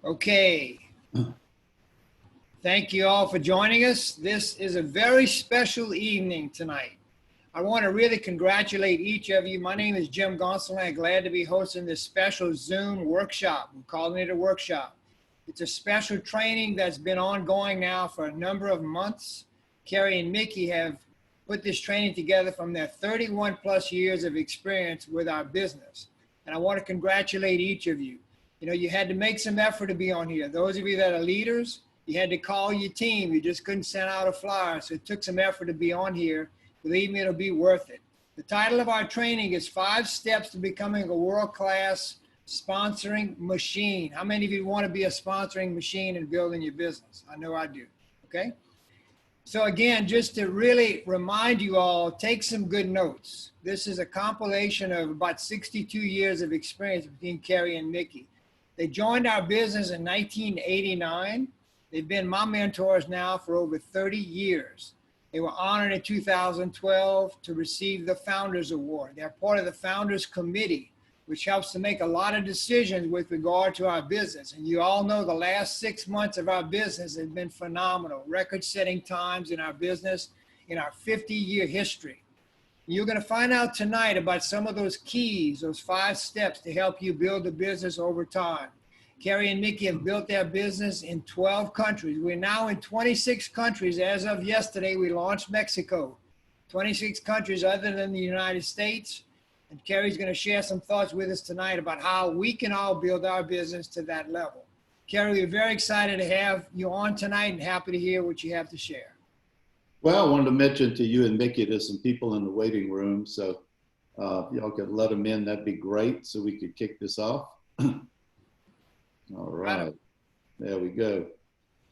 Okay. Thank you all for joining us. This is a very special evening tonight. I want to really congratulate each of you. My name is Jim Gonsalves. I'm glad to be hosting this special Zoom workshop. We're calling it a workshop. It's a special training that's been ongoing now for a number of months. Carrie and Mickey have put this training together from their 31 plus years of experience with our business. And I want to congratulate each of you. You know, you had to make some effort to be on here. Those of you that are leaders, you had to call your team. You just couldn't send out a flyer. So it took some effort to be on here. Believe me, it'll be worth it. The title of our training is 5 Steps to Becoming a World-Class Sponsoring Machine. How many of you want to be a sponsoring machine and building your business? I know I do, okay? So again, just to really remind you all, take some good notes. This is a compilation of about 62 years of experience between Carrie and Mickey. They joined our business in 1989. They've been my mentors now for over 30 years. They were honored in 2012 to receive the Founders Award. They're part of the Founders Committee, which helps to make a lot of decisions with regard to our business. And you all know the last 6 months of our business have been phenomenal, record-setting times in our business in our 50-year history. You're going to find out tonight about some of those keys, those 5 steps to help you build a business over time. Carrie and Mickey have built their business in 12 countries. We're now in 26 countries. As of yesterday, we launched Mexico. 26 countries other than the United States. And Carrie's going to share some thoughts with us tonight about how we can all build our business to that level. Carrie, we're very excited to have you on tonight and happy to hear what you have to share. Well, I wanted to mention to you and Mickey, there's some people in the waiting room, so y'all could let them in, that'd be great, so we could kick this off. All right, there we go.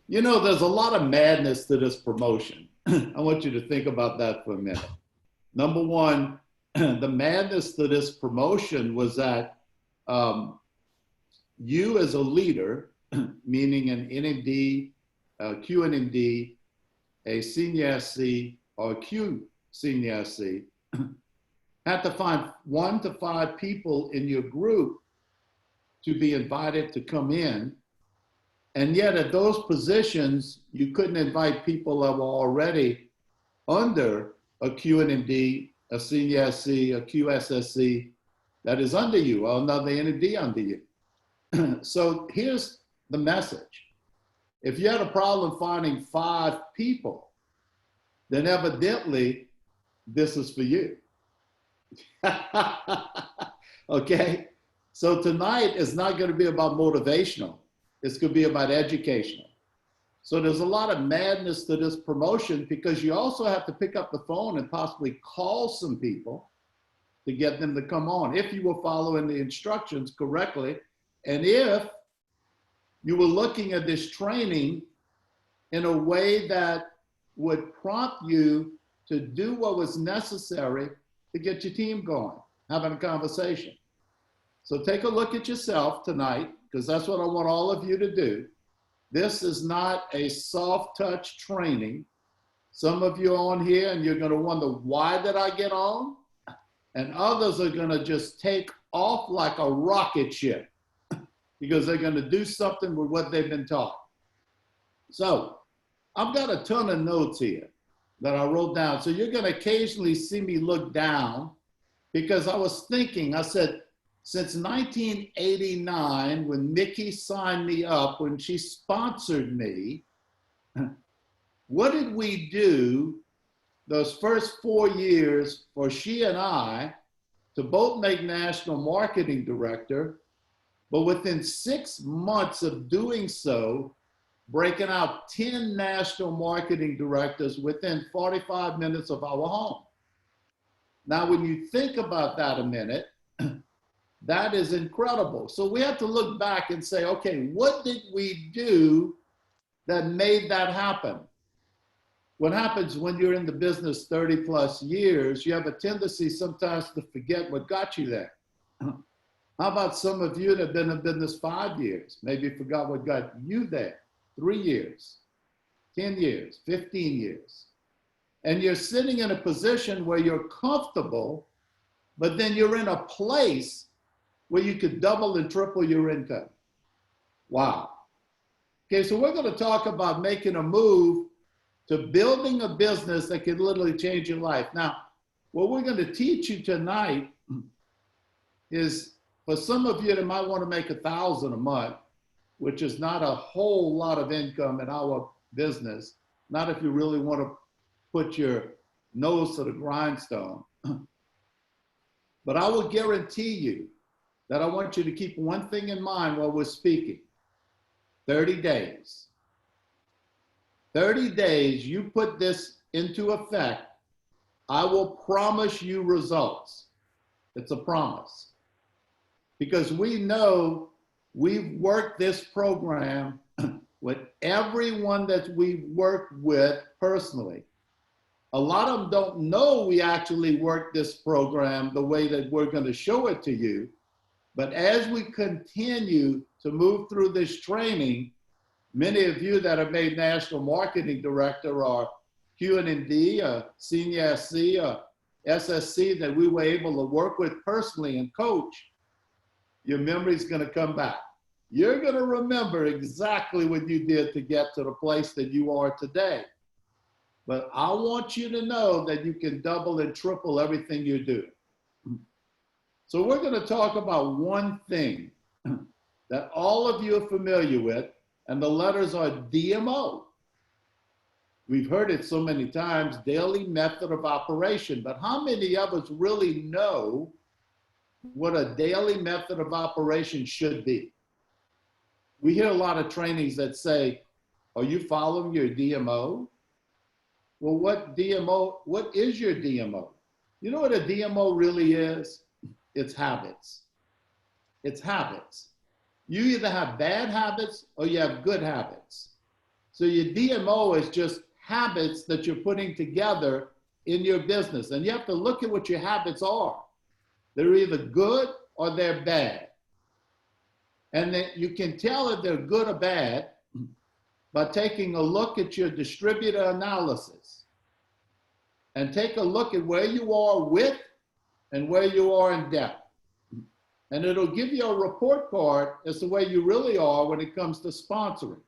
You know, there's a lot of madness to this promotion. I want you to think about that for a minute. Number one, the madness to this promotion was that you as a leader, meaning an NMD, QNMD, a senior SC, or a Q senior SC, had to find 1 to 5 people in your group to be invited to come in. And yet at those positions, you couldn't invite people that were already under a QNMD, a senior SC, a QSSC that is under you, or another NMD under you. So here's the message. If you had a problem finding 5 people, then evidently this is for you. Okay? So tonight is not going to be about motivational. It's going to be about educational. So there's a lot of madness to this promotion because you also have to pick up the phone and possibly call some people to get them to come on if you were following the instructions correctly. And if you were looking at this training in a way that would prompt you to do what was necessary to get your team going, having a conversation. So take a look at yourself tonight, because that's what I want all of you to do. This is not a soft touch training. Some of you are on here and you're going to wonder, why did I get on? And others are going to just take off like a rocket ship because they're going to do something with what they've been taught. So I've got a ton of notes here that I wrote down. So you're going to occasionally see me look down because I was thinking, I said, since 1989, when Mickey signed me up, when she sponsored me, what did we do those first 4 years for she and I to both make national marketing director, but within 6 months of doing so, breaking out 10 national marketing directors within 45 minutes of our home. Now, when you think about that a minute, that is incredible. So we have to look back and say, okay, what did we do that made that happen? What happens when you're in the business 30 plus years, you have a tendency sometimes to forget what got you there. How about some of you that have been in business 5 years? Maybe you forgot what got you there. 3 years, 10 years, 15 years. And you're sitting in a position where you're comfortable, but then you're in a place where you could double and triple your income. Wow. Okay, so we're going to talk about making a move to building a business that can literally change your life. Now, what we're going to teach you tonight is, for some of you that might want to make $1,000 a month, which is not a whole lot of income in our business, not if you really want to put your nose to the grindstone. But I will guarantee you that I want you to keep one thing in mind while we're speaking. 30 days. 30 days, you put this into effect, I will promise you results. It's a promise. Because we know we've worked this program with everyone that we've worked with personally. A lot of them don't know we actually work this program the way that we're going to show it to you. But as we continue to move through this training, many of you that have made National Marketing Director or Q&D, Senior SC, or SSC that we were able to work with personally and coach, your memory's going to come back. You're going to remember exactly what you did to get to the place that you are today. But I want you to know that you can double and triple everything you do. So we're going to talk about one thing that all of you are familiar with, and the letters are DMO. We've heard it so many times, daily method of operation, but how many of us really know what a daily method of operation should be? We hear a lot of trainings that say, are you following your DMO? Well, what is your DMO? You know what a DMO really is? It's habits. It's habits. You either have bad habits or you have good habits. So your DMO is just habits that you're putting together in your business. And you have to look at what your habits are. They're either good or they're bad. And then you can tell if they're good or bad by taking a look at your distributor analysis and take a look at where you are with and where you are in depth. And it'll give you a report card as to where you really are when it comes to sponsoring.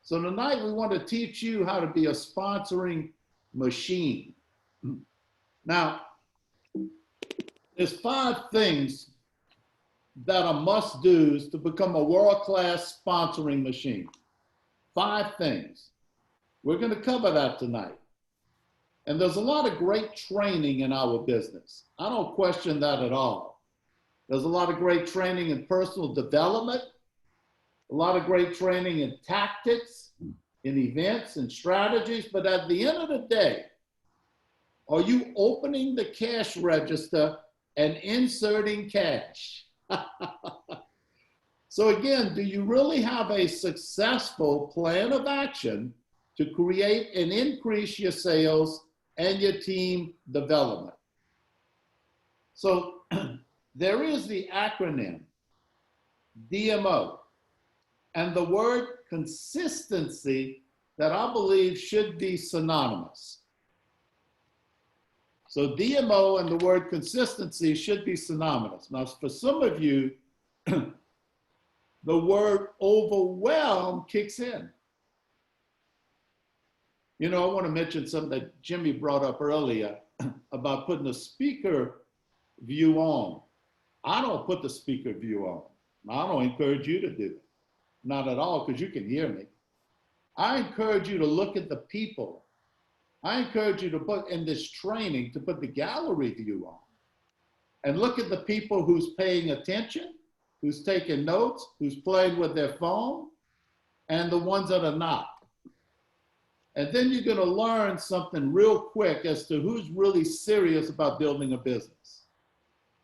So tonight we want to teach you how to be a sponsoring machine. Now, there's 5 things that are must-dos to become a world-class sponsoring machine. 5 things. We're going to cover that tonight. And there's a lot of great training in our business. I don't question that at all. There's a lot of great training in personal development, a lot of great training in tactics, in events and strategies. But at the end of the day, are you opening the cash register and inserting cash? So again, do you really have a successful plan of action to create and increase your sales and your team development? So there is the acronym DMO and the word consistency that I believe should be synonymous. So DMO and the word consistency should be synonymous. Now, for some of you, the word overwhelm kicks in. You know, I want to mention something that Jimmy brought up earlier about putting the speaker view on. I don't put the speaker view on. I don't encourage you to do it. Not at all, because you can hear me. I encourage you to look at the people. I encourage you to put in this training to put the gallery view on and look at the people who's paying attention, who's taking notes, who's playing with their phone, and the ones that are not. And then you're going to learn something real quick as to who's really serious about building a business.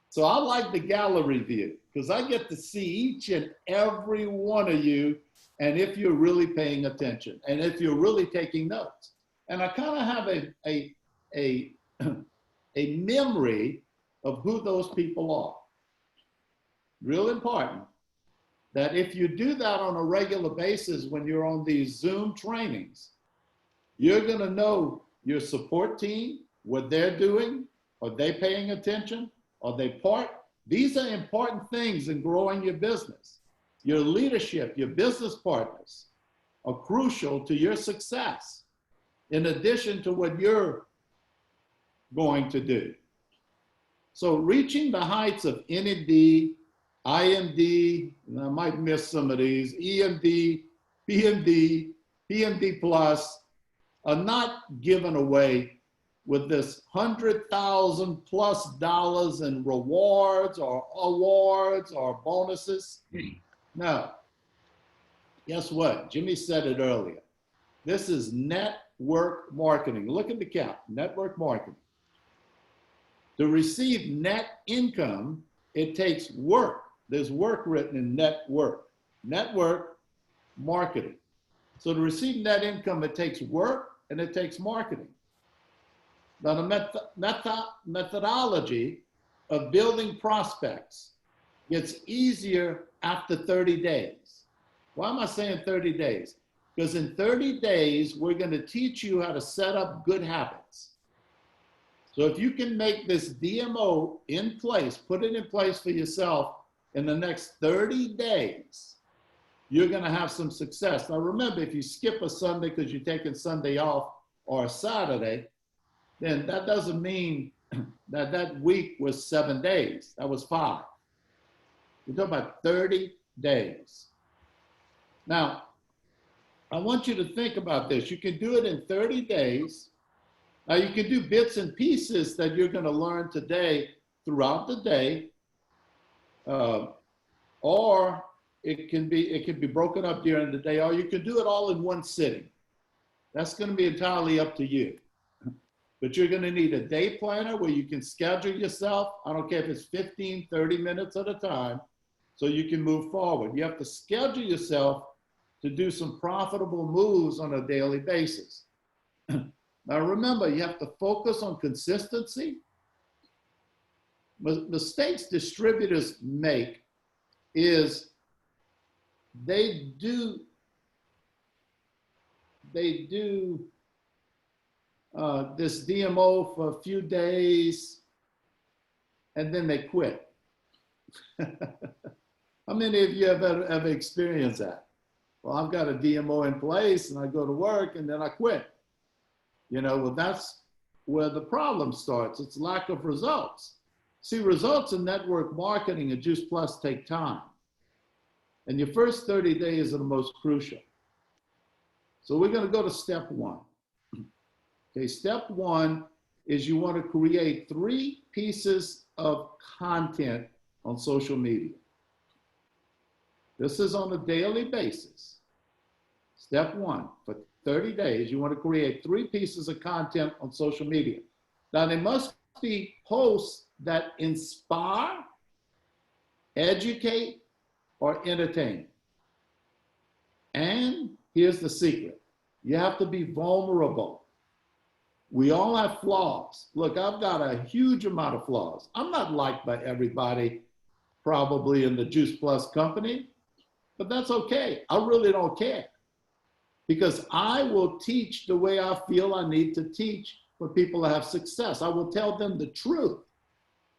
So I like the gallery view because I get to see each and every one of you, and if you're really paying attention and if you're really taking notes. And I kind of have a memory of who those people are. Real important that if you do that on a regular basis when you're on these Zoom trainings, you're going to know your support team, what they're doing. Are they paying attention? Are they part? These are important things in growing your business. Your leadership, your business partners. are crucial to your success, in addition to what you're going to do. So reaching the heights of NMD, IMD, and I might miss some of these, EMD, PMD, PMD plus, are not given away with this $100,000+ in rewards or awards or bonuses. No. Guess what? Jimmy said it earlier. This is network marketing. Look at the cap, network marketing. To receive net income, it takes work. There's work written in network marketing. So to receive net income, it takes work and it takes marketing. Now the methodology of building prospects gets easier after 30 days. Why am I saying 30 days? Because in 30 days, we're going to teach you how to set up good habits. So if you can make this DMO in place, put it in place for yourself in the next 30 days, you're going to have some success. Now remember, if you skip a Sunday because you're taking Sunday off or a Saturday, then that doesn't mean that that week was 7 days. That was 5. We're talking about 30 days. Now, I want you to think about this. You can do it in 30 days. Now you can do bits and pieces that you're going to learn today throughout the day, or it can be broken up during the day, or you can do it all in one sitting. That's going to be entirely up to you. But you're going to need a day planner where you can schedule yourself. I don't care if it's 15, 30 minutes at a time, so you can move forward. You have to schedule yourself to do some profitable moves on a daily basis. Now remember, you have to focus on consistency. Mistakes distributors make is they do this DMO for a few days and then they quit. How many of you have ever experienced that? Well, I've got a DMO in place and I go to work and then I quit. You know, well, that's where the problem starts. It's lack of results. See, results in network marketing and Juice Plus take time. And your first 30 days are the most crucial. So we're going to go to step 1. Okay, step 1 is you want to create 3 pieces of content on social media. This is on a daily basis. Step 1, for 30 days, you want to create 3 pieces of content on social media. Now, they must be posts that inspire, educate, or entertain. And here's the secret. You have to be vulnerable. We all have flaws. Look, I've got a huge amount of flaws. I'm not liked by everybody, probably in the Juice Plus company, but that's okay. I really don't care. Because I will teach the way I feel I need to teach for people to have success. I will tell them the truth.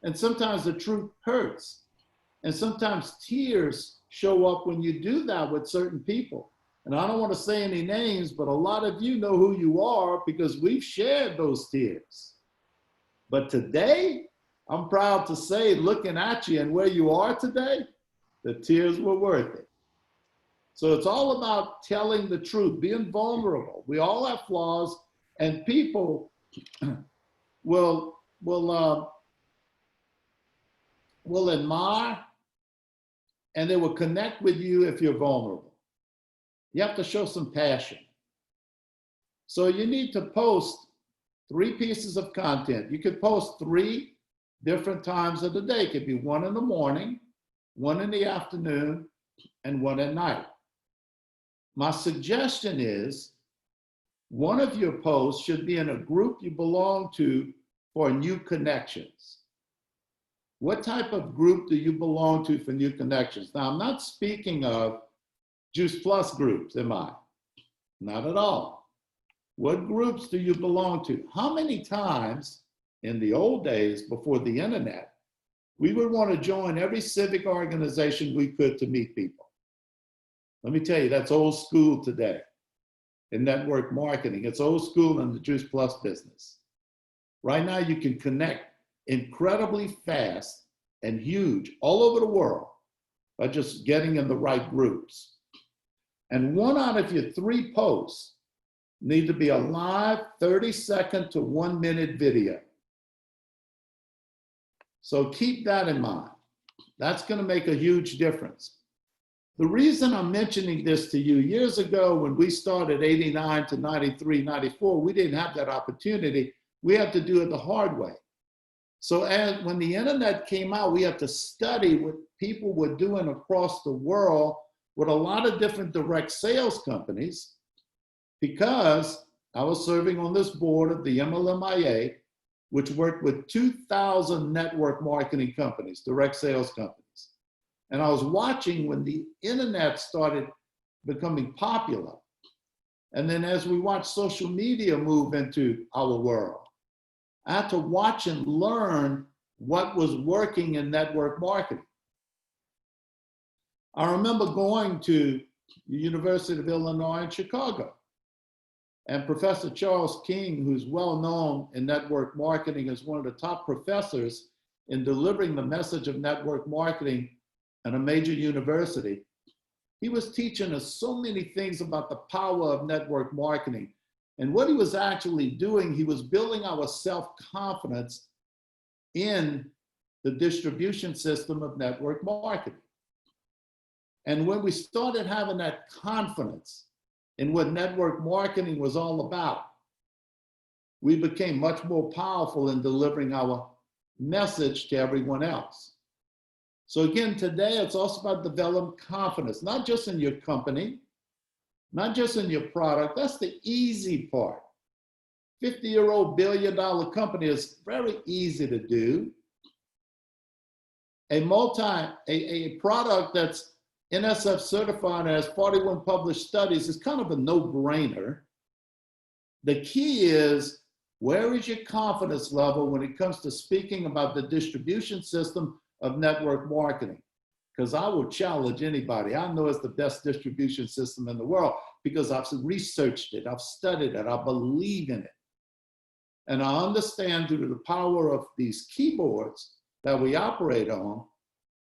And sometimes the truth hurts. And sometimes tears show up when you do that with certain people. And I don't want to say any names, but a lot of you know who you are because we've shared those tears. But today, I'm proud to say, looking at you and where you are today, the tears were worth it. So it's all about telling the truth, being vulnerable. We all have flaws, and people will admire and they will connect with you if you're vulnerable. You have to show some passion. So you need to post 3 pieces of content. You could post 3 different times of the day. It could be 1 in the morning, 1 in the afternoon, and 1 at night. My suggestion is one of your posts should be in a group you belong to for new connections. What type of group do you belong to for new connections? Now, I'm not speaking of Juice Plus groups, am I? Not at all. What groups do you belong to? How many times in the old days before the internet, we would want to join every civic organization we could to meet people? Let me tell you, that's old school today. in network marketing. It's old school in the Juice Plus business. Right now, you can connect incredibly fast and huge all over the world by just getting in the right groups. And 1 out of your 3 posts need to be a live 30-second to 1-minute video. So keep that in mind. That's going to make a huge difference. The reason I'm mentioning this to you, years ago when we started 89 to 93, 94, we didn't have that opportunity. We had to do it the hard way. So when the internet came out, we had to study what people were doing across the world with a lot of different direct sales companies, because I was serving on this board of the MLMIA, which worked with 2,000 network marketing companies, direct sales companies. And I was watching when the internet started becoming popular. And then as we watched social media move into our world, I had to watch and learn what was working in network marketing. I remember going to the University of Illinois in Chicago, and Professor Charles King, who's well known in network marketing as one of the top professors in delivering the message of network marketing at a major university, he was teaching us so many things about the power of network marketing. And what he was actually doing, he was building our self-confidence in the distribution system of network marketing. And when we started having that confidence in what network marketing was all about, we became much more powerful in delivering our message to everyone else. So again, today it's also about developing confidence, not just in your company, not just in your product. That's the easy part. 50-year-old billion-dollar company is very easy to do. A product that's NSF certified and has 41 published studies is kind of a no-brainer. The key is, where is your confidence level when it comes to speaking about the distribution system of network marketing? Because I will challenge anybody. I know it's the best distribution system in the world because I've researched it, I've studied it, I believe in it. And I understand through the power of these keyboards that we operate on,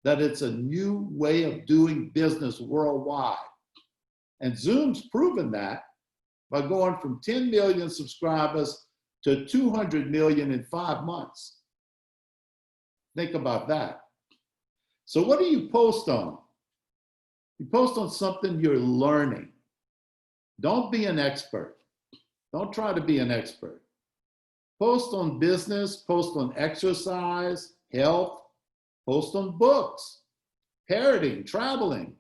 that it's a new way of doing business worldwide. And Zoom's proven that by going from 10 million subscribers to 200 million in 5 months. Think about that. So what do you post on? You post on something you're learning. Don't be an expert. Don't try to be an expert. Post on business, post on exercise, health, post on books, parenting, traveling,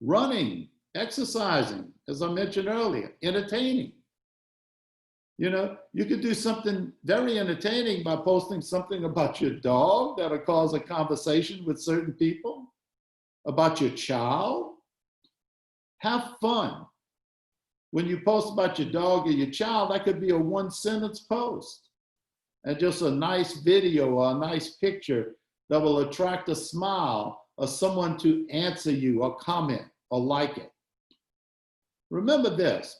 running, exercising, as I mentioned earlier, entertaining. You know, you could do something very entertaining by posting something about your dog that'll cause a conversation with certain people, about your child. Have fun. When you post about your dog or your child, that could be a 1-sentence post and just a nice video or a nice picture that will attract a smile or someone to answer you or comment or like it. Remember this.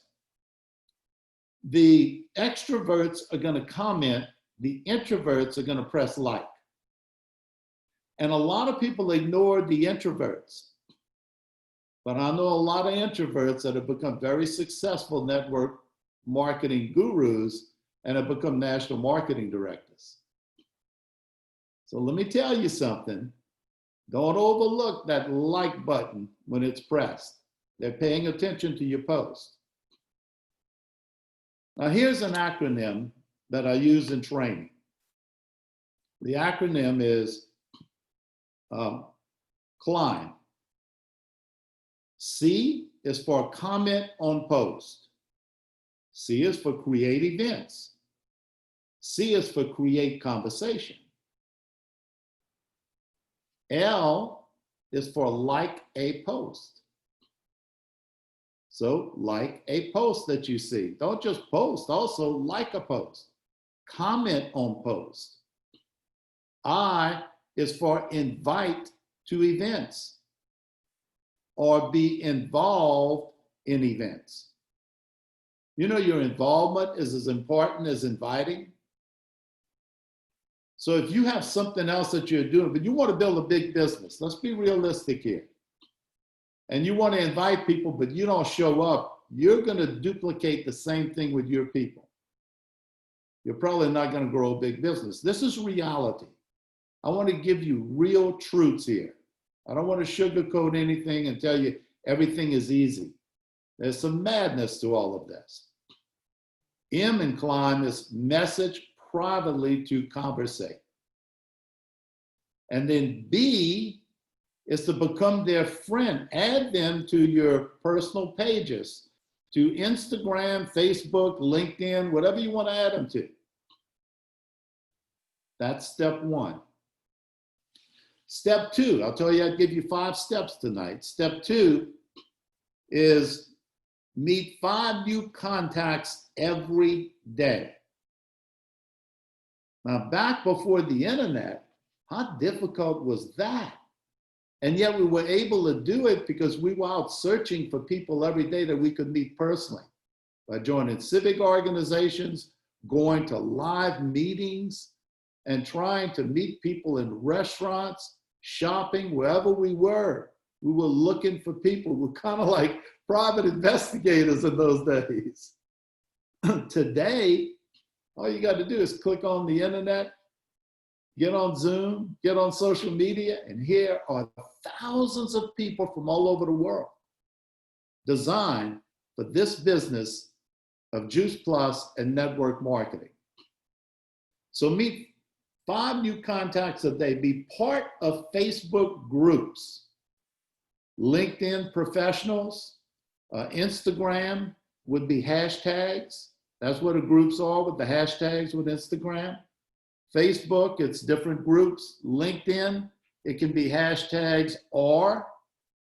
The extroverts are going to comment, the introverts are going to press like. And a lot of people ignore the introverts. But I know a lot of introverts that have become very successful network marketing gurus and have become national marketing directors. So let me tell you something. Don't overlook that like button when it's pressed. They're paying attention to your post. Now here's an acronym that I use in training. The acronym is CLIMB. C is for comment on post. C is for create events. C is for create conversation. L is for like a post. So like a post that you see. Don't just post, also like a post. Comment on post. I is for invite to events or be involved in events. You know, your involvement is as important as inviting. So if you have something else that you're doing, but you want to build a big business, let's be realistic here. And you want to invite people, but you don't show up, you're going to duplicate the same thing with your people. You're probably not going to grow a big business. This is reality. I want to give you real truths here. I don't want to sugarcoat anything and tell you everything is easy. There's some madness to all of this. M in climb is message privately to conversate. And then B is to become their friend. Add them to your personal pages, to Instagram, Facebook, LinkedIn, whatever you want to add them to. That's step one. Step two, I'll tell you, I'll give you 5 steps tonight. Step 2 is meet 5 new contacts every day. Now, back before the internet, how difficult was that? And yet we were able to do it because we were out searching for people every day that we could meet personally by joining civic organizations, going to live meetings, and trying to meet people in restaurants, shopping, wherever we were. We were looking for people. We're kind of like private investigators in those days. Today, all you got to do is click on the internet, get on Zoom, get on social media, and here are thousands of people from all over the world designed for this business of Juice Plus and network marketing. So meet 5 new contacts a day. Be part of Facebook groups, LinkedIn professionals, Instagram would be hashtags. That's what the groups are with the hashtags with Instagram. Facebook, it's different groups. LinkedIn, it can be hashtags or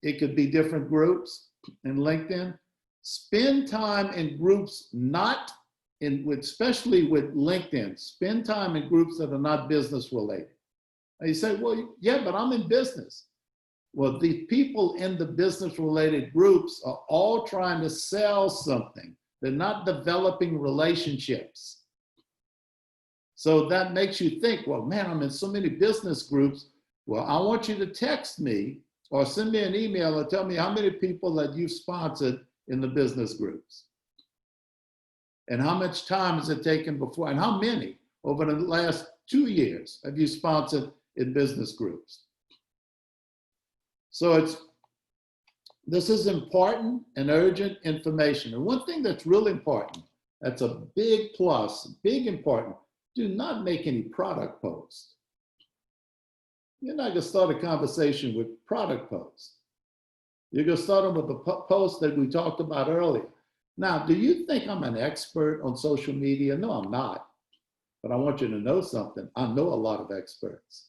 it could be different groups in LinkedIn. Spend time in groups not especially with LinkedIn, spend time in groups that are not business related. And you say, well, yeah, but I'm in business. Well, the people in the business related groups are all trying to sell something. They're not developing relationships. So that makes you think, well, man, I'm in so many business groups. Well, I want you to text me or send me an email and tell me how many people that you've sponsored in the business groups. And how much time has it taken before, and how many over the last 2 years have you sponsored in business groups? So this is important and urgent information. And one thing that's really important, that's a big plus, big important, do not make any product posts. You're not gonna start a conversation with product posts. You're gonna start them with the post that we talked about earlier. Now, do you think I'm an expert on social media? No, I'm not. But I want you to know something. I know a lot of experts.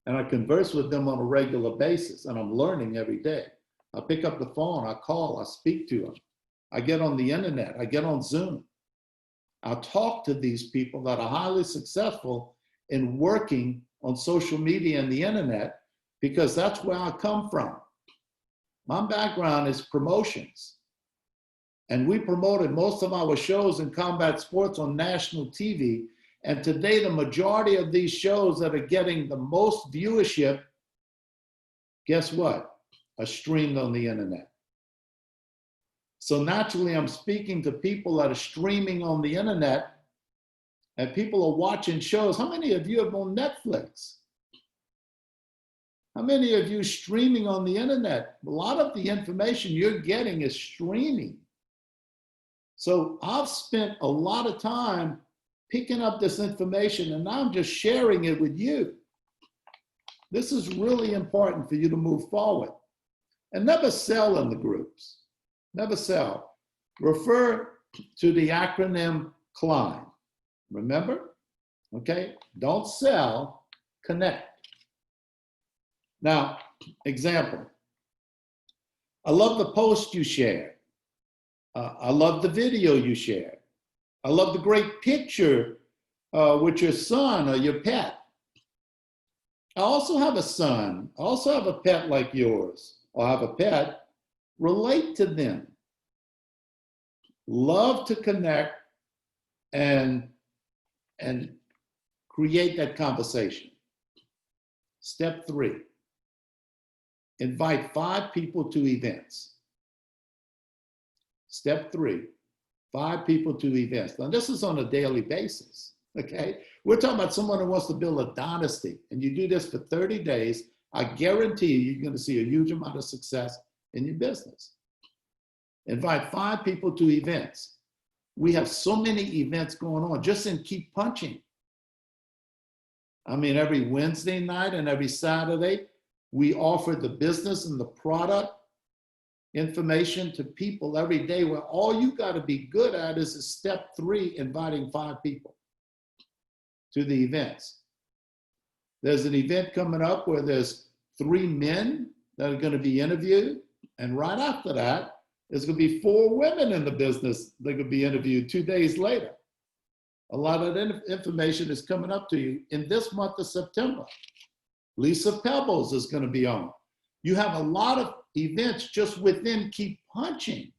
And I converse with them on a regular basis, and I'm learning every day. I pick up the phone, I call, I speak to them. I get on the internet, I get on Zoom. I talk to these people that are highly successful in working on social media and the internet because that's where I come from. My background is promotions. And we promoted most of our shows in combat sports on national TV. And today, the majority of these shows that are getting the most viewership, guess what? Are streamed on the internet. So naturally, I'm speaking to people that are streaming on the internet, and people are watching shows. How many of you have on Netflix? How many of you streaming on the internet? A lot of the information you're getting is streaming. So I've spent a lot of time picking up this information, and now I'm just sharing it with you. This is really important for you to move forward. And never sell in the groups. Never sell. Refer to the acronym CLIMB. Remember? Okay? Don't sell, connect. Now, example. I love the post you shared. I love the video you shared. I love the great picture with your son or your pet. I also have a son. I also have a pet like yours, or have a pet. Relate to them. love to connect and create that conversation. Step 3, invite 5 people to events. Step 3, 5 people to events. Now, this is on a daily basis, okay? We're talking about someone who wants to build a dynasty, and you do this for 30 days, I guarantee you're going to see a huge amount of success in your business. Invite 5 people to events. We have so many events going on just in Keep Punching. I mean, every Wednesday night and every Saturday, we offer the business and the product information to people every day, where all you got to be good at is step 3, inviting 5 people to the events. There's an event coming up where there's 3 men that are going to be interviewed. And right after that, there's going to be 4 women in the business that are going to be interviewed 2 days later. A lot of that information is coming up to you in this month of September. Lisa Pebbles is going to be on. You have a lot of events just within Keep Punching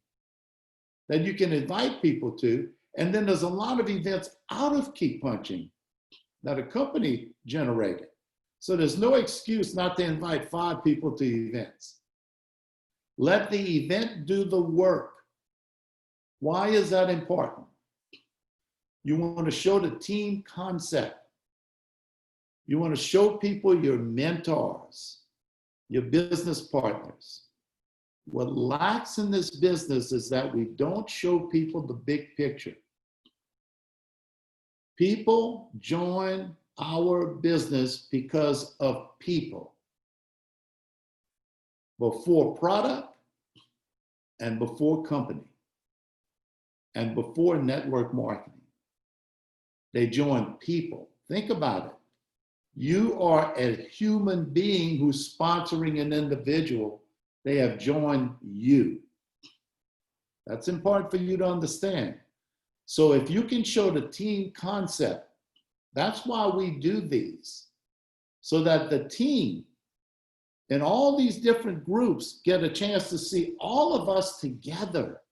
that you can invite people to. And then there's a lot of events out of Keep Punching that are company generated. So there's no excuse not to invite 5 people to events. Let the event do the work. Why is that important? You want to show the team concept. You want to show people your mentors, your business partners. What lacks in this business is that we don't show people the big picture. People join our business because of people. Before product and before company and before network marketing. They join people. Think about it. You are a human being who's sponsoring an individual. They have joined you. That's important for you to understand. So if you can show the team concept, that's why we do these, so that the team and all these different groups get a chance to see all of us together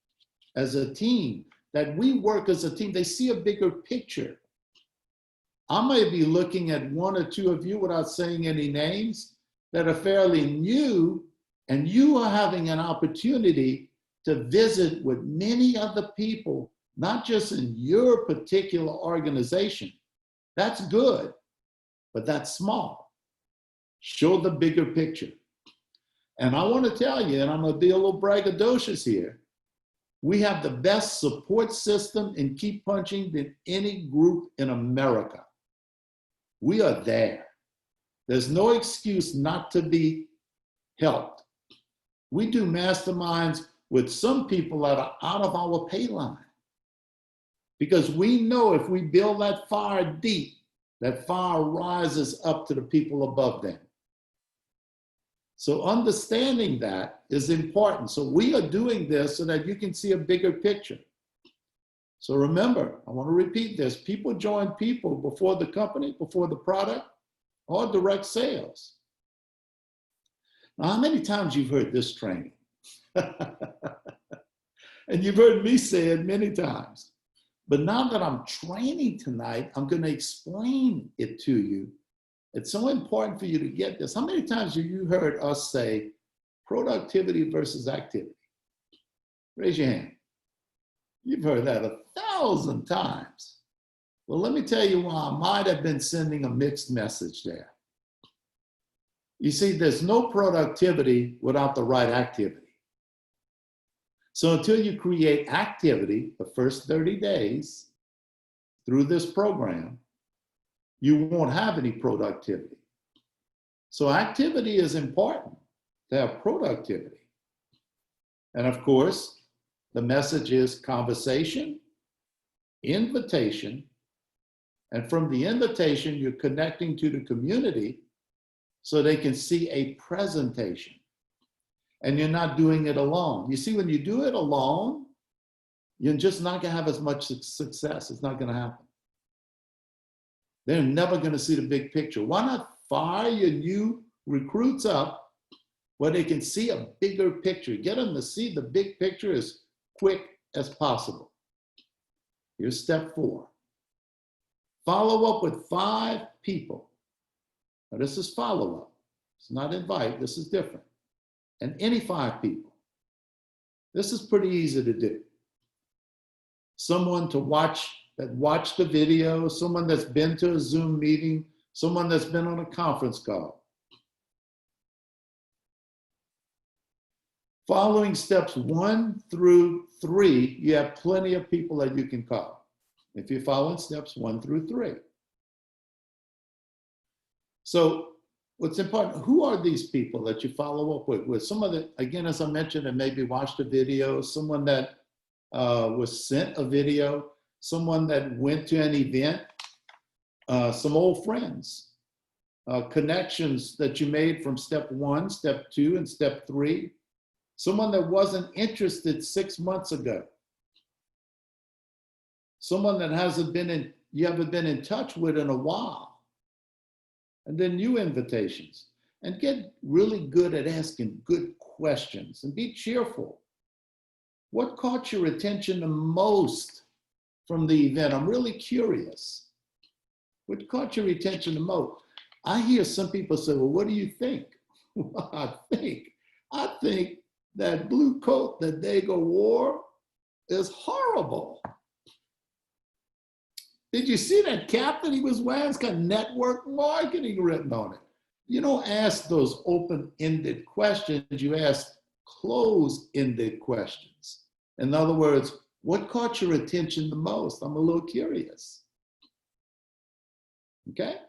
as a team, that we work as a team. They see a bigger picture. I may be looking at 1 or 2 of you, without saying any names, that are fairly new, and you are having an opportunity to visit with many other people, not just in your particular organization. That's good, but that's small. Show the bigger picture. And I want to tell you, and I'm going to be a little braggadocious here, we have the best support system in Keep Punching than any group in America. We are there. There's no excuse not to be helped. We do masterminds with some people that are out of our pay line, because we know if we build that fire deep, that fire rises up to the people above them. So understanding that is important. So we are doing this so that you can see a bigger picture. So remember, I want to repeat this. People join people before the company, before the product, or direct sales. Now, how many times you've heard this training? And you've heard me say it many times. But now that I'm training tonight, I'm going to explain it to you. It's so important for you to get this. How many times have you heard us say productivity versus activity? Raise your hand. You've heard that 1,000 times. Well, let me tell you why I might have been sending a mixed message there. You see, there's no productivity without the right activity. So until you create activity the first 30 days through this program, you won't have any productivity. So activity is important to have productivity. And of course, the message is conversation, invitation, and from the invitation, you're connecting to the community so they can see a presentation. And you're not doing it alone. You see, when you do it alone, you're just not going to have as much success. It's not going to happen. They're never going to see the big picture. Why not fire your new recruits up where they can see a bigger picture? Get them to see the big picture is quick as possible. Here's step 4. Follow up with 5 people. Now, this is follow up. It's not invite. This is different. And any 5 people. This is pretty easy to do. Someone to watch the video, someone that's been to a Zoom meeting, someone that's been on a conference call. Following steps 1 through 3, you have plenty of people that you can call. If you're following steps 1 through 3. So what's important, who are these people that you follow up with? With someone that, again, as I mentioned, that maybe watched a video, someone that was sent a video, someone that went to an event, some old friends, connections that you made from step 1, step 2, and step 3. Someone that wasn't interested 6 months ago. Someone that you haven't been in touch with in a while. And then new invitations. And get really good at asking good questions and be cheerful. What caught your attention the most from the event? I'm really curious. What caught your attention the most? I hear some people say, well, what do you think? Well, I think that blue coat that Dago wore is horrible. Did you see that cap that he was wearing? It's got network marketing written on it. You don't ask those open-ended questions, you ask closed-ended questions. In other words, what caught your attention the most? I'm a little curious. Okay?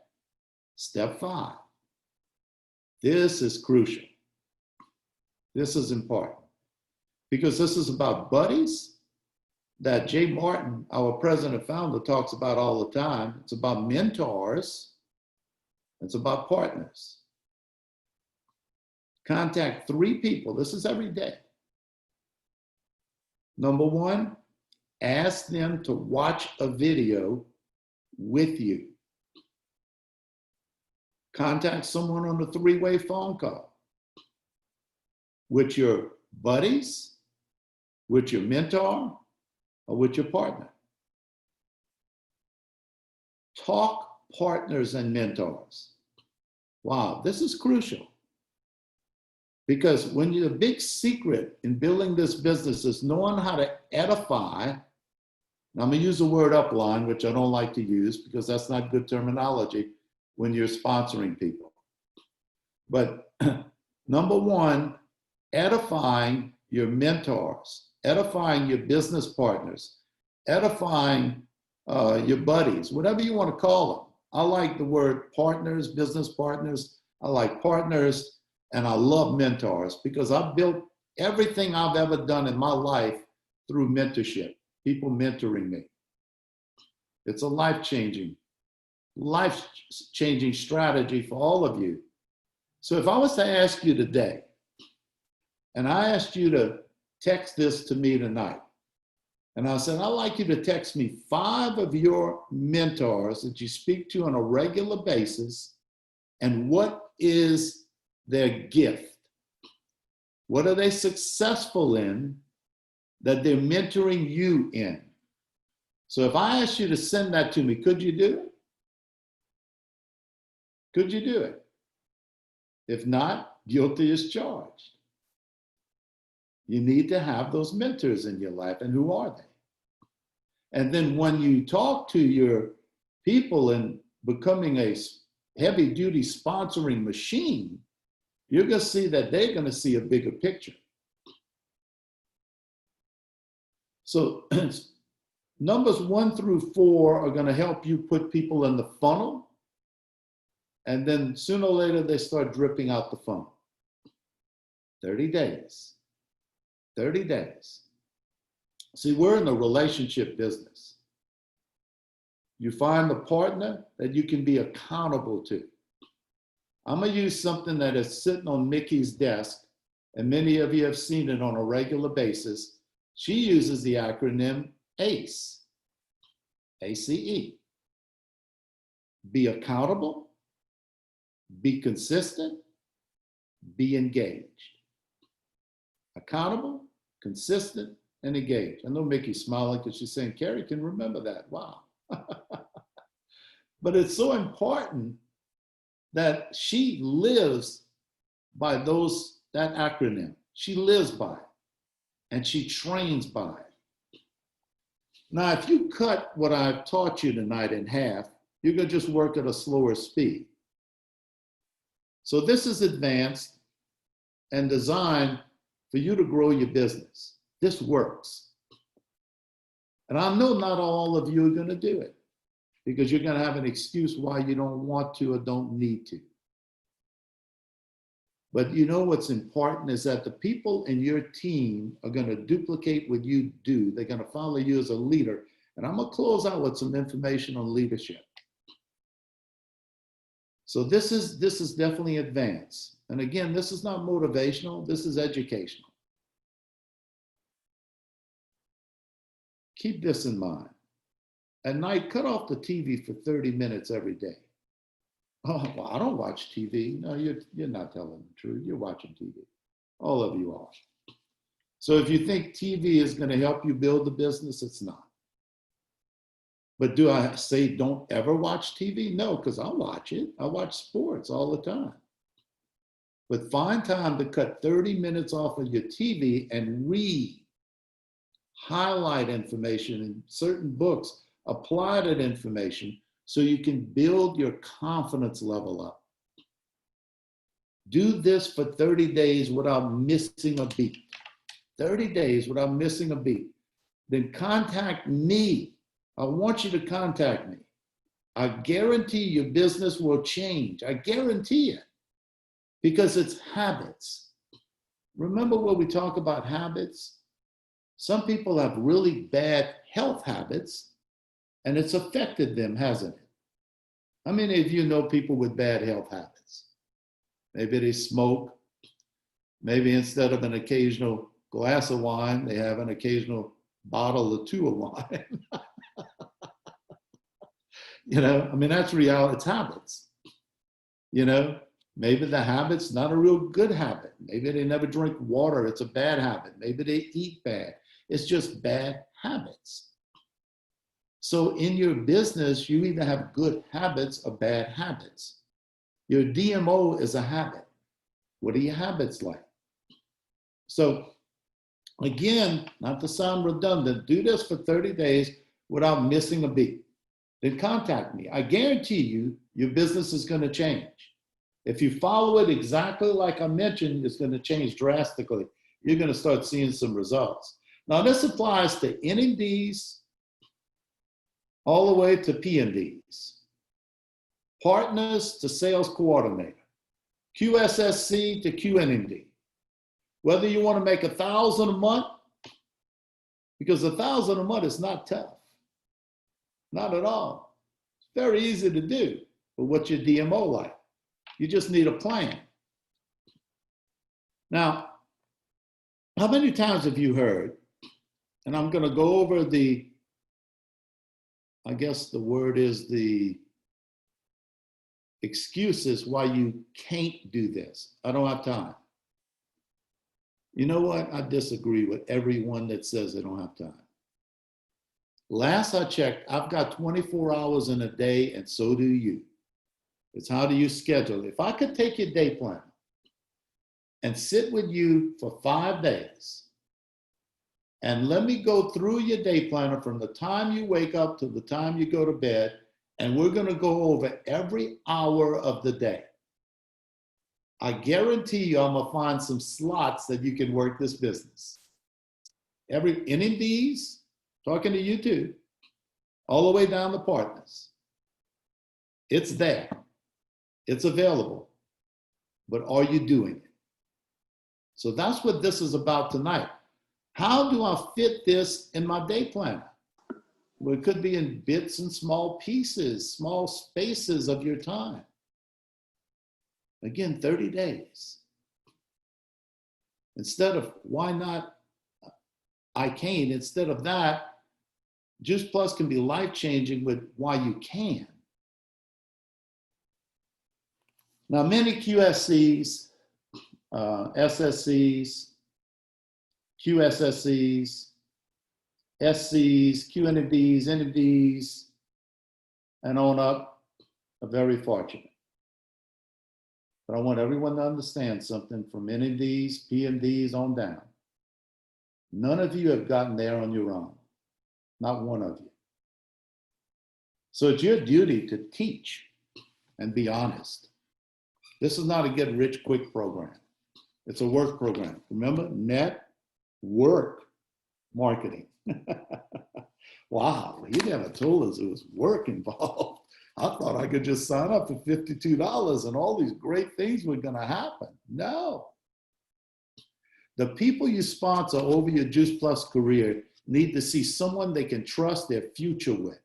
Step 5. This is crucial. This is important because this is about buddies that Jay Martin, our president and founder, talks about all the time. It's about mentors. It's about partners. Contact 3 people. This is every day. Number 1, ask them to watch a video with you. Contact someone on a 3-way phone call with your buddies, with your mentor, or with your partner. Talk partners and mentors. Wow, this is crucial. Because when the big secret in building this business is knowing how to edify, and I'm gonna use the word upline, which I don't like to use because that's not good terminology when you're sponsoring people. But number 1, edifying your mentors, edifying your business partners, edifying your buddies, whatever you want to call them. I like the word partners, business partners. I like partners, and I love mentors because I've built everything I've ever done in my life through mentorship, people mentoring me. It's a life-changing strategy for all of you. So if I was to ask you today, and I asked you to text this to me tonight, and I said, I'd like you to text me 5 of your mentors that you speak to on a regular basis, and what is their gift? What are they successful in that they're mentoring you in? So if I asked you to send that to me, could you do it? Could you do it? If not, guilty as charged. You need to have those mentors in your life, and who are they? And then when you talk to your people and becoming a heavy-duty sponsoring machine, you're going to see that they're going to see a bigger picture. So numbers 1 through 4 are going to help you put people in the funnel, and then sooner or later they start dripping out the funnel. 30 days. 30 days. See, we're in the relationship business. You find the partner that you can be accountable to. I'm going to use something that is sitting on Mickey's desk, and many of you have seen it on a regular basis. She uses the acronym ACE, A-C-E. Be accountable, be consistent, be engaged. Accountable, consistent, and engage. I know Mickey's smiling because she's saying, Carrie can remember that. Wow. But it's so important that she lives by that acronym. She lives by it and she trains by it. Now, if you cut what I've taught you tonight in half, you're going to just work at a slower speed. So this is advanced and designed for you to grow your business. This works. And I know not all of you are going to do it because you're going to have an excuse why you don't want to or don't need to. But you know what's important is that the people in your team are going to duplicate what you do. They're going to follow you as a leader. And I'm going to close out with some information on leadership. So this is definitely advanced. And again, this is not motivational, this is educational. Keep this in mind. At night, cut off the TV for 30 minutes every day. Oh, well, I don't watch TV. No, you're not telling the truth. You're watching TV. All of you are. So if you think TV is going to help you build the business, it's not. But do I say don't ever watch TV? No, because I watch it. I watch sports all the time. But find time to cut 30 minutes off of your TV and read, highlight information in certain books, apply that information so you can build your confidence level up. Do this for 30 days without missing a beat. 30 days without missing a beat. Then contact me. I want you to contact me. I guarantee your business will change. I guarantee it. Because it's habits. Remember when we talk about habits? Some people have really bad health habits and it's affected them, hasn't it? How many of you know people with bad health habits? Maybe they smoke. Maybe instead of an occasional glass of wine, they have an occasional bottle or two of wine. You know, I mean, that's reality. It's habits. You know, maybe the habit's not a real good habit. Maybe they never drink water. It's a bad habit. Maybe they eat bad. It's just bad habits. So in your business, you either have good habits or bad habits. Your DMO is a habit. What are your habits like? So again, not to sound redundant, do this for 30 days without missing a beat. Then contact me. I guarantee you, your business is going to change. If you follow it exactly like I mentioned, it's going to change drastically. You're going to start seeing some results. Now, this applies to NMDs all the way to PMDs, partners to sales coordinator, QSSC to QNMD. Whether you want to make $1,000 a month, because $1,000 a month is not tough. Not at all. It's very easy to do. But what's your DMO like? You just need a plan. Now, how many times have you heard, and I'm going to go over I guess the word is the excuses why you can't do this. I don't have time. You know what? I disagree with everyone that says they don't have time. Last I checked, I've got 24 hours in a day, and so do you. It's how do you schedule it? If I could take your day plan and sit with you for 5 days, and let me go through your day planner from the time you wake up to the time you go to bed, and we're going to go over every hour of the day. I guarantee you I'm going to find some slots that you can work this business. Every NMDs, talking to you too, all the way down to partners. It's there. It's available. But are you doing it? So that's what this is about tonight. How do I fit this in my day planner? Well, it could be in bits and small pieces, small spaces of your time. Again, 30 days. Instead of why not I can't, instead of that, Juice Plus can be life-changing with why you can. Now, many QSCs, SSCs, QSSCs, SCs, QNVs, NVs, and on up are very fortunate. But I want everyone to understand something from NVs, PMVs on down. None of you have gotten there on your own. Not one of you. So it's your duty to teach and be honest. This is not a get rich quick program. It's a work program. Remember, network marketing. Wow, he never told us there was work involved. I thought I could just sign up for $52 and all these great things were going to happen. No. The people you sponsor over your Juice Plus career need to see someone they can trust their future with.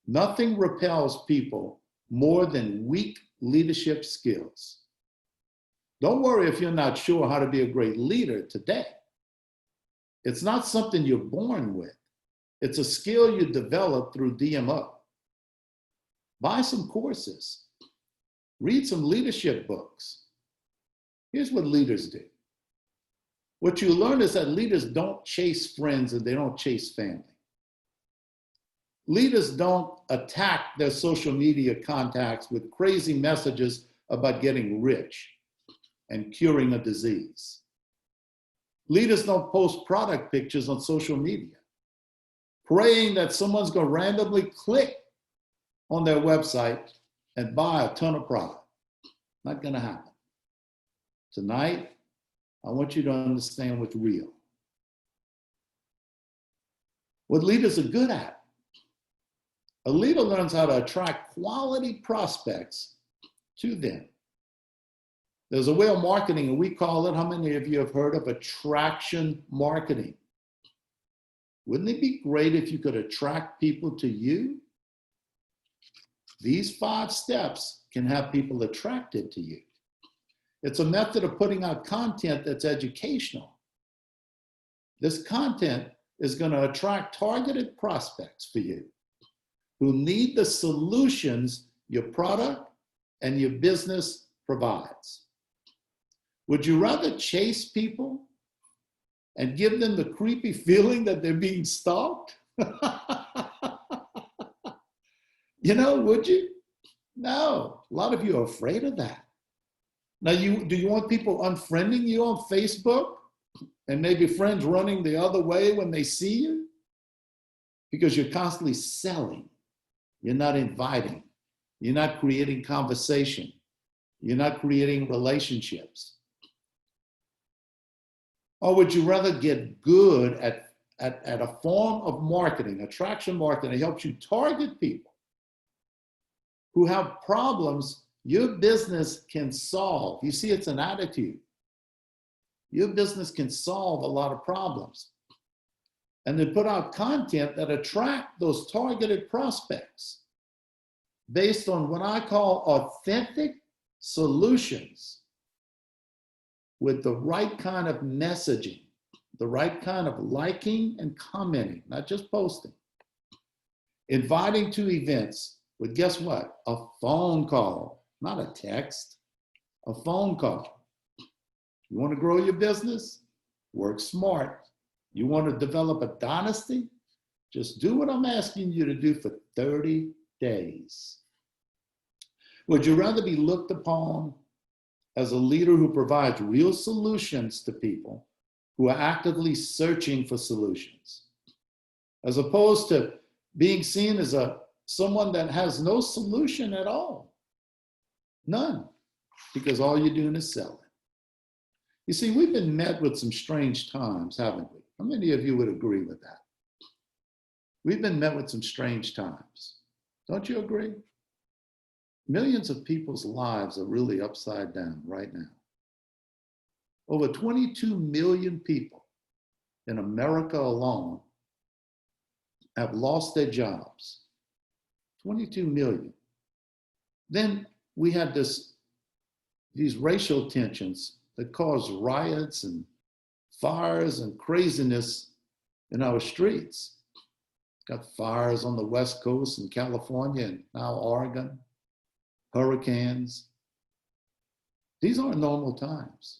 Nothing repels people more than weak leadership skills. Don't worry if you're not sure how to be a great leader today. It's not something you're born with. It's a skill you develop through DMO. Buy some courses. Read some leadership books. Here's what leaders do. What you learn is that leaders don't chase friends and they don't chase family. Leaders don't attack their social media contacts with crazy messages about getting rich and curing a disease. Leaders don't post product pictures on social media, praying that someone's going to randomly click on their website and buy a ton of product. Not going to happen. Tonight, I want you to understand what's real. What leaders are good at. A leader learns how to attract quality prospects to them. There's a way of marketing, and we call it, how many of you have heard of attraction marketing? Wouldn't it be great if you could attract people to you? These 5 steps can have people attracted to you. It's a method of putting out content that's educational. This content is going to attract targeted prospects for you who need the solutions your product and your business provides. Would you rather chase people and give them the creepy feeling that they're being stalked? Would you? No, a lot of you are afraid of that. Now, do you want people unfriending you on Facebook and maybe friends running the other way when they see you? Because you're constantly selling. You're not inviting. You're not creating conversation. You're not creating relationships. Or would you rather get good at a form of marketing, attraction marketing, that helps you target people who have problems your business can solve? You see, it's an attitude. Your business can solve a lot of problems. And then put out content that attract those targeted prospects based on what I call authentic solutions with the right kind of messaging, the right kind of liking and commenting, not just posting. Inviting to events with, guess what? A phone call, not a text, a phone call. You want to grow your business? Work smart. You want to develop a dynasty? Just do what I'm asking you to do for 30 days. Would you rather be looked upon as a leader who provides real solutions to people who are actively searching for solutions, as opposed to being seen as someone that has no solution at all? None, because all you're doing is selling. You see, we've been met with some strange times, haven't we? How many of you would agree with that? We've been met with some strange times. Don't you agree? Millions of people's lives are really upside down right now. Over 22 million people in America alone have lost their jobs. 22 million. Then we had these racial tensions that caused riots and fires and craziness in our streets. Got fires on the West Coast in California and now Oregon, hurricanes. These aren't normal times.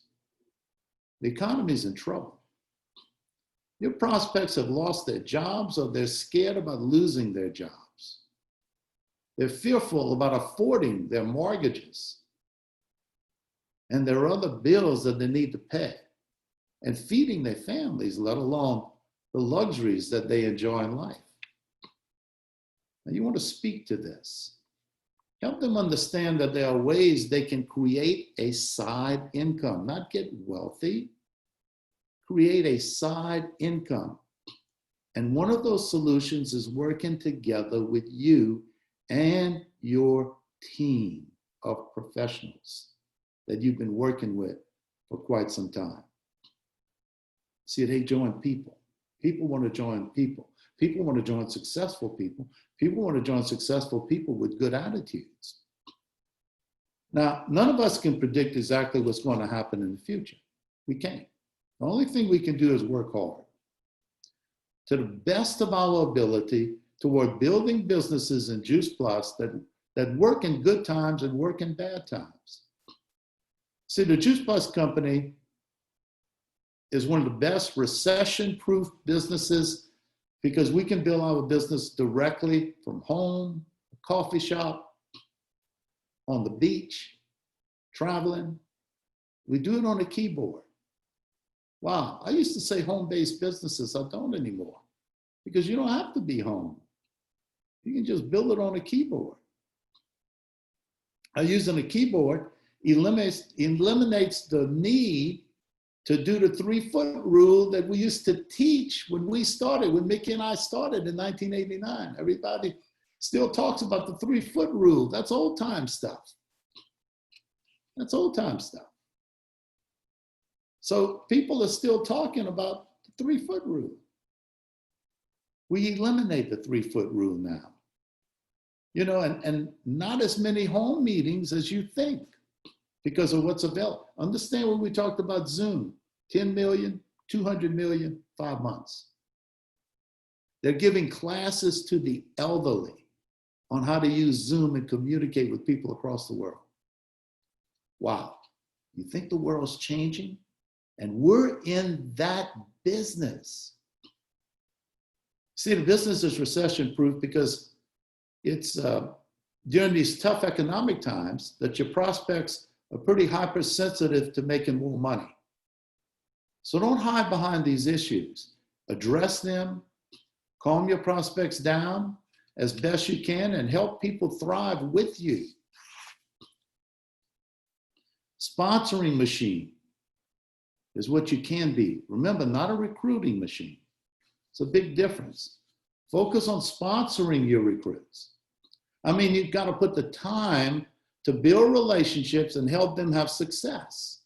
The economy's in trouble. Your prospects have lost their jobs or they're scared about losing their jobs. They're fearful about affording their mortgages. And there are other bills that they need to pay and feeding their families, let alone the luxuries that they enjoy in life. Now, you want to speak to this. Help them understand that there are ways they can create a side income, not get wealthy, create a side income. And one of those solutions is working together with you and your team of professionals that you've been working with for quite some time. See, they join people. People want to join people. People want to join successful people. People want to join successful people with good attitudes. Now, none of us can predict exactly what's going to happen in the future. We can't. The only thing we can do is work hard to the best of our ability toward building businesses in Juice Plus that work in good times and work in bad times. See, the Juice Plus company is one of the best recession-proof businesses because we can build our business directly from home, a coffee shop, on the beach, traveling. We do it on a keyboard. Wow, I used to say home-based businesses. I don't anymore because you don't have to be home. You can just build it on a keyboard. Using a keyboard eliminates the need to do the 3-foot rule that we used to teach when we started, when Mickey and I started in 1989. Everybody still talks about the 3-foot rule. That's old time stuff. That's old time stuff. So people are still talking about the 3-foot rule. We eliminate the 3-foot rule now. You know, and not as many home meetings as you think because of what's available. Understand when we talked about Zoom, 10 million, 200 million, 5 months. They're giving classes to the elderly on how to use Zoom and communicate with people across the world. Wow, you think the world's changing? And we're in that business. See, the business is recession-proof because it's during these tough economic times that your prospects are pretty hypersensitive to making more money. So don't hide behind these issues. Address them, calm your prospects down as best you can, and help people thrive with you. Sponsoring machine is what you can be. Remember, not a recruiting machine. It's a big difference. Focus on sponsoring your recruits. I mean, you've got to put the time to build relationships and help them have success.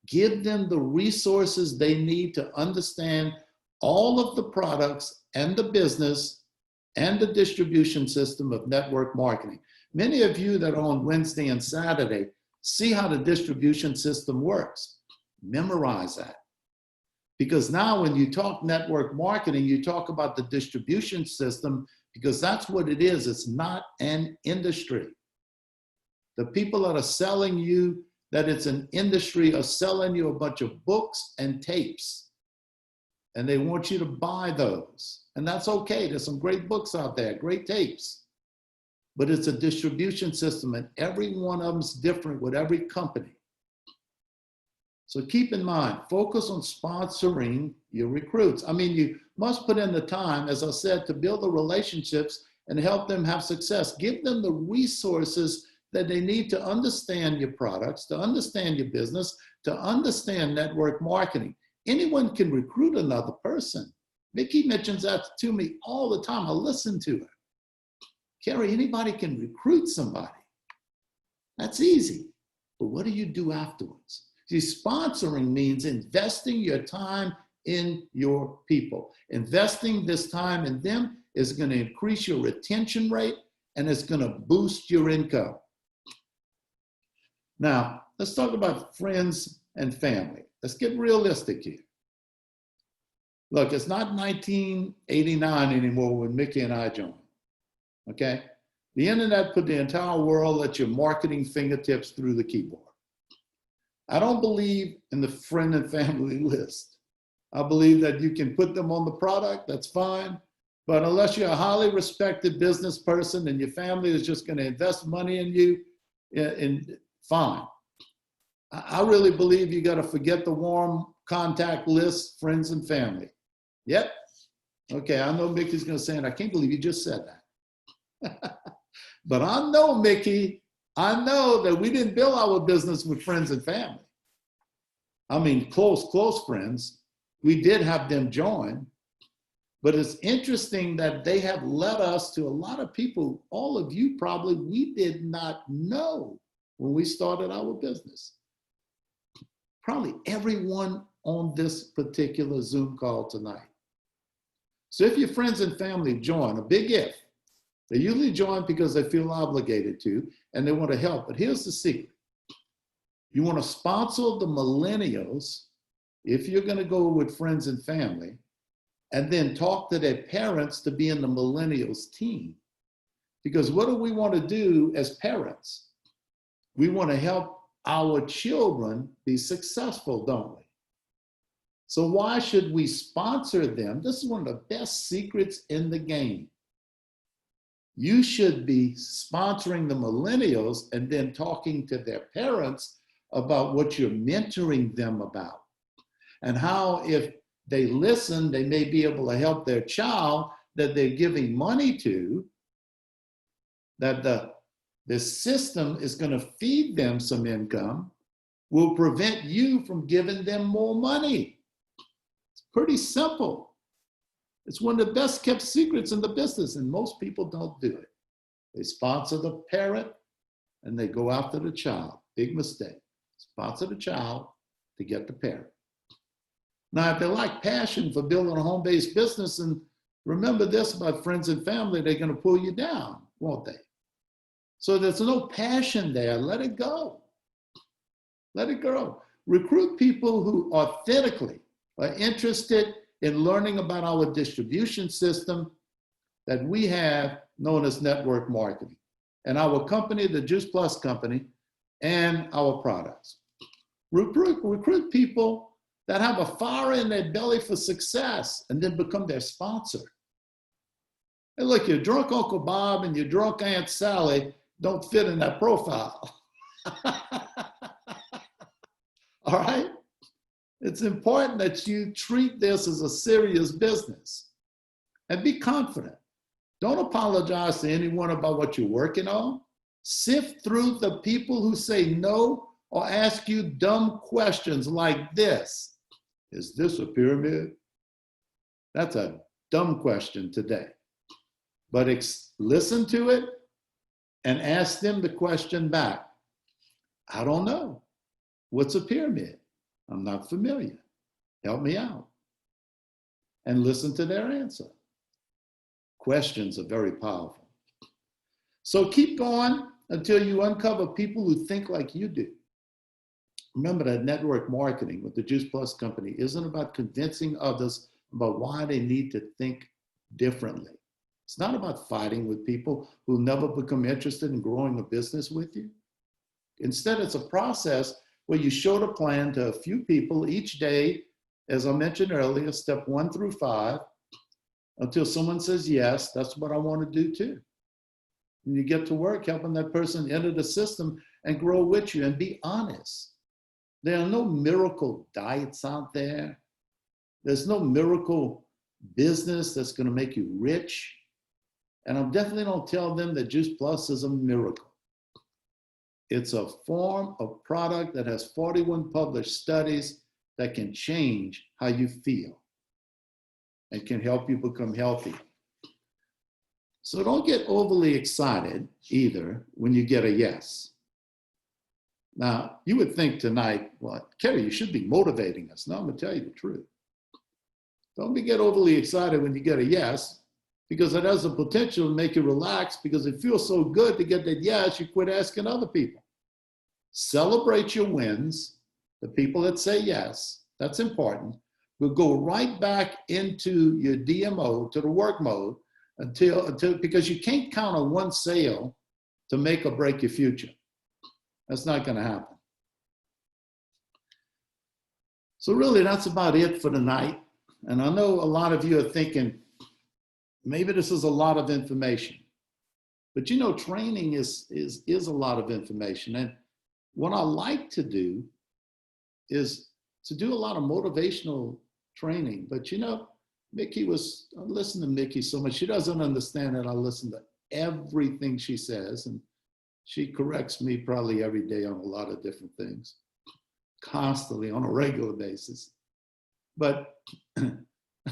Give them the resources they need to understand all of the products and the business and the distribution system of network marketing. Many of you that are on Wednesday and Saturday see how the distribution system works. Memorize that. Because now when you talk network marketing, you talk about the distribution system because that's what it is. It's not an industry. The people that are selling you that it's an industry are selling you a bunch of books and tapes. And they want you to buy those. And that's okay. There's some great books out there, great tapes. But it's a distribution system and every one of them is different with every company. So keep in mind, focus on sponsoring your recruits. I mean, you must put in the time, as I said, to build the relationships and help them have success. Give them the resources that they need to understand your products, to understand your business, to understand network marketing. Anyone can recruit another person. Mickey mentions that to me all the time. I listen to her. Carrie, anybody can recruit somebody. That's easy. But what do you do afterwards? See, sponsoring means investing your time in your people. Investing this time in them is going to increase your retention rate and it's going to boost your income. Now, let's talk about friends and family. Let's get realistic here. Look, it's not 1989 anymore when Mickey and I joined, okay? The internet put the entire world at your marketing fingertips through the keyboard. I don't believe in the friend and family list. I believe that you can put them on the product, that's fine. But unless you're a highly respected business person and your family is just going to invest money in you, fine. I really believe you got to forget the warm contact list, friends and family. Yep. Okay, I know Mickey's going to say, and I can't believe you just said that. But I know, Mickey, I know that we didn't build our business with friends and family. I mean, close friends. We did have them join. But it's interesting that they have led us to a lot of people, all of you probably, we did not know when we started our business. Probably everyone on this particular Zoom call tonight. So if your friends and family join, a big if, they usually join because they feel obligated to and they want to help. But here's the secret. You want to sponsor the millennials if you're going to go with friends and family, and then talk to their parents to be in the millennials team. Because what do we want to do as parents? We want to help our children be successful, don't we? So why should we sponsor them? This is one of the best secrets in the game. You should be sponsoring the millennials and then talking to their parents about what you're mentoring them about and how if they listen, they may be able to help their child that they're giving money to, that the system is going to feed them some income, will prevent you from giving them more money. It's pretty simple. It's one of the best kept secrets in the business, and most people don't do it. They sponsor the parent and they go after the child. Big mistake. Sponsor the child to get the parent. Now, if they lack passion for building a home-based business, and remember this about friends and family, they're going to pull you down, won't they? So there's no passion there. Let it go. Let it go. Recruit people who authentically are interested in learning about our distribution system that we have known as network marketing, and our company, the Juice Plus company, and our products. Recruit people that have a fire in their belly for success and then become their sponsor. Hey, look, your drunk Uncle Bob and your drunk Aunt Sally don't fit in that profile. All right? It's important that you treat this as a serious business and be confident. Don't apologize to anyone about what you're working on. Sift through the people who say no or ask you dumb questions like this. Is this a pyramid? That's a dumb question today. But listen to it and ask them the question back. I don't know. What's a pyramid? I'm not familiar. Help me out. And listen to their answer. Questions are very powerful. So keep going until you uncover people who think like you do. Remember that network marketing with the Juice Plus company isn't about convincing others about why they need to think differently. It's not about fighting with people who never become interested in growing a business with you. Instead, it's a process where you show the plan to a few people each day, as I mentioned earlier, step 1 through 5, until someone says, yes, that's what I want to do too. And you get to work helping that person enter the system and grow with you and be honest. There are no miracle diets out there. There's no miracle business that's going to make you rich. And I definitely don't tell them that Juice Plus is a miracle. It's a form of product that has 41 published studies that can change how you feel and can help you become healthy. So don't get overly excited either when you get a yes. Now, you would think tonight, well, Kerry, you should be motivating us. No, I'm going to tell you the truth. Don't get overly excited when you get a yes, because it has the potential to make you relax because it feels so good to get that yes, you quit asking other people. Celebrate your wins, the people that say yes, that's important. We'll go right back into your DMO, to the work mode, until because you can't count on one sale to make or break your future. That's not going to happen. So really, that's about it for tonight. And I know a lot of you are thinking, maybe this is a lot of information. But you know, training is a lot of information. And what I like to do is to do a lot of motivational training. But you know, I listen to Mickey so much. She doesn't understand that I listen to everything she says. And she corrects me probably every day on a lot of different things, constantly on a regular basis. But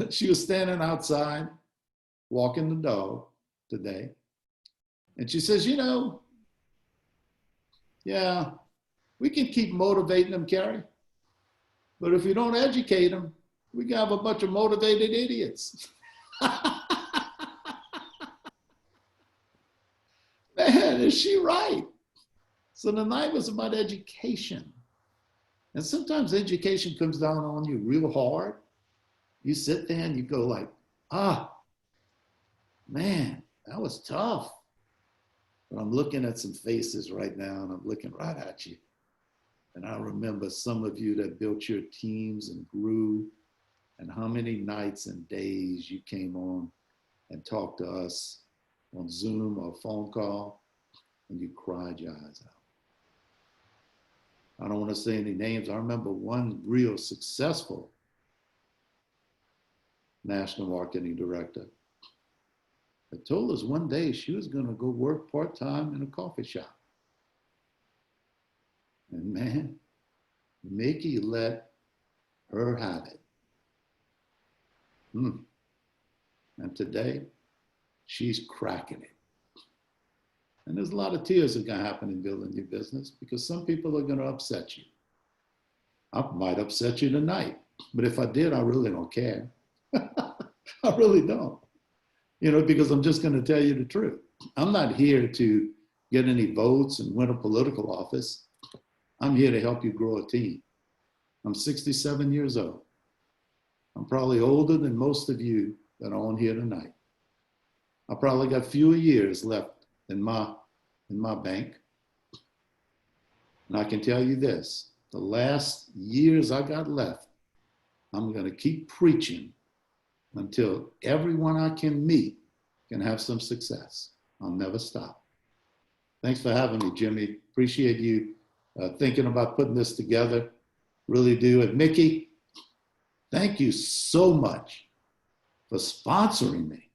she was standing outside walking the dog today. And she says, you know, yeah, we can keep motivating them, Carrie. But if we don't educate them, we can have a bunch of motivated idiots. Man, is she right? So the night was about education. And sometimes education comes down on you real hard. You sit there and you go like, man, that was tough. But I'm looking at some faces right now and I'm looking right at you. And I remember some of you that built your teams and grew, and how many nights and days you came on and talked to us on Zoom or phone call, and you cried your eyes out. I don't want to say any names. I remember one real successful national marketing director that told us one day she was going to go work part-time in a coffee shop. And man, Mickey let her have it. And today, she's cracking it. And there's a lot of tears that are going to happen in building your business because some people are going to upset you. I might upset you tonight, but if I did, I really don't care. I really don't. You know, because I'm just going to tell you the truth. I'm not here to get any votes and win a political office. I'm here to help you grow a team. I'm 67 years old. I'm probably older than most of you that are on here tonight. I probably got fewer years left in my bank. And I can tell you this, the last years I got left, I'm going to keep preaching until everyone I can meet can have some success. I'll never stop. Thanks for having me, Jimmy. Appreciate you thinking about putting this together. Really do. And Mickey, thank you so much for sponsoring me.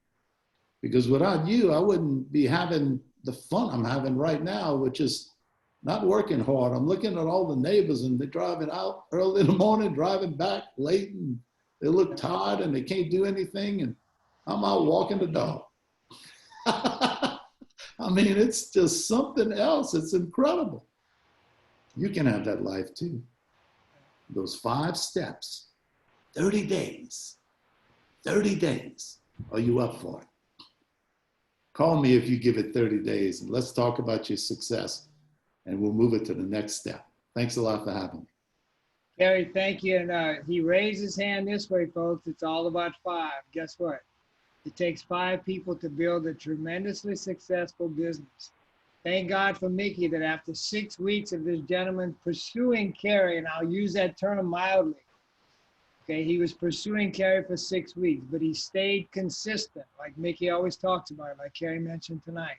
Because without you, I wouldn't be having the fun I'm having right now, which is not working hard. I'm looking at all the neighbors and they're driving out early in the morning, driving back late, and they look tired and they can't do anything. And I'm out walking the dog. I mean, it's just something else. It's incredible. You can have that life too. Those 5 steps, 30 days, 30 days. Are you up for it? Call me if you give it 30 days and let's talk about your success and we'll move it to the next step. Thanks a lot for having me. Gary, thank you. And he raised his hand this way, folks. It's all about 5. Guess what? It takes 5 people to build a tremendously successful business. Thank God for Mickey that after 6 weeks of this gentleman pursuing Carrie, and I'll use that term mildly, okay, he was pursuing Carrie for 6 weeks, but he stayed consistent, like Mickey always talks about, like Carrie mentioned tonight.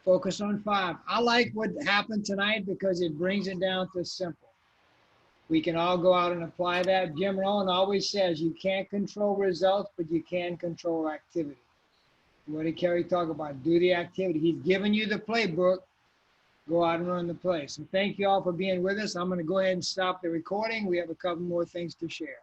Focus on 5. I like what happened tonight because it brings it down to simple. We can all go out and apply that. Jim Rohn always says you can't control results, but you can control activity. What did Carrie talk about? Do the activity. He's giving you the playbook. Go out and run the play. So thank you all for being with us. I'm going to go ahead and stop the recording. We have a couple more things to share.